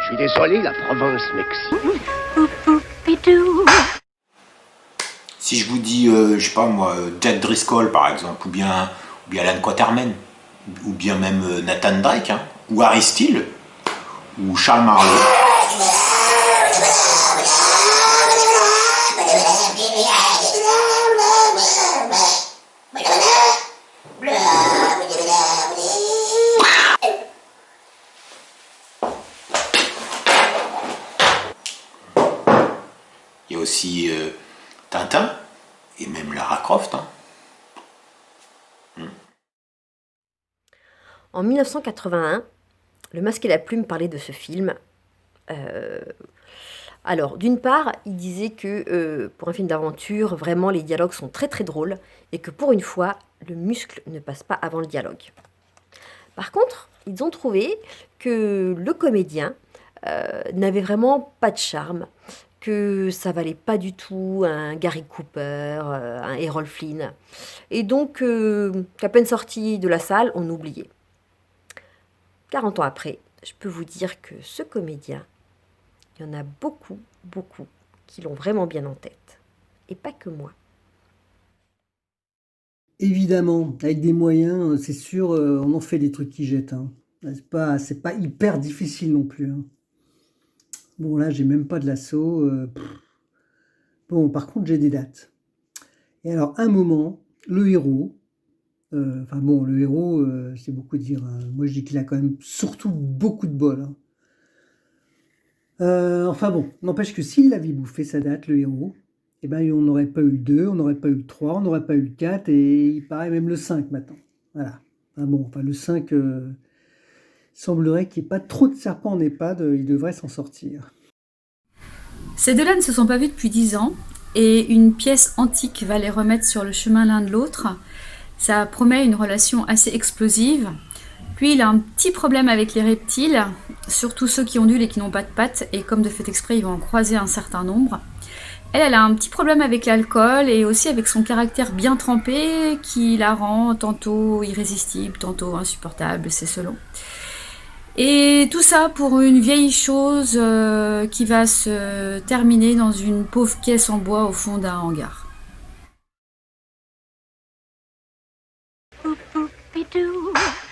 Je suis désolé, la province m'excite. Si je vous dis, je sais pas moi, Jack Driscoll par exemple, ou bien Alan Quatermain, ou bien même Nathan Drake, hein, ou Harry Steele, ou Charles Marlowe. Il y a aussi Tintin, et même Lara Croft. Hein. En 1981, Le Masque et la Plume parlait de ce film. Alors, d'une part, il disait que pour un film d'aventure, vraiment les dialogues sont très très drôles et que pour une fois, le muscle ne passe pas avant le dialogue. Par contre, ils ont trouvé que le comédien n'avait vraiment pas de charme, que ça valait pas du tout un Gary Cooper, un Errol Flynn. Et donc, qu'à peine sorti de la salle, on oubliait. 40 ans après, je peux vous dire que ce comédien, il y en a beaucoup, beaucoup qui l'ont vraiment bien en tête. Et pas que moi. Évidemment, avec des moyens, c'est sûr, on en fait des trucs qui jettent. Hein. C'est pas hyper difficile non plus. Hein. Bon, là, j'ai même pas de l'assaut. Bon, par contre, j'ai des dates. Et alors, un moment, le héros, le héros, c'est beaucoup dire. Hein. Moi, je dis qu'il a quand même surtout beaucoup de bol. Hein. N'empêche que s'il avait bouffé sa date, le héros, eh ben, on n'aurait pas eu le 2, on n'aurait pas eu le 3, on n'aurait pas eu le 4, et il paraît même le 5 maintenant. Voilà. Le 5, il semblerait qu'il n'y ait pas trop de serpents en EHPAD, il devrait s'en sortir. Ces deux-là ne se sont pas vus depuis 10 ans, et une pièce antique va les remettre sur le chemin l'un de l'autre. Ça promet une relation assez explosive. Puis il a un petit problème avec les reptiles, surtout ceux qui ondulent et qui n'ont pas de pattes, et comme de fait exprès, ils vont en croiser un certain nombre. Elle a un petit problème avec l'alcool et aussi avec son caractère bien trempé qui la rend tantôt irrésistible, tantôt insupportable, c'est selon. Et tout ça pour une vieille chose qui va se terminer dans une pauvre caisse en bois au fond d'un hangar.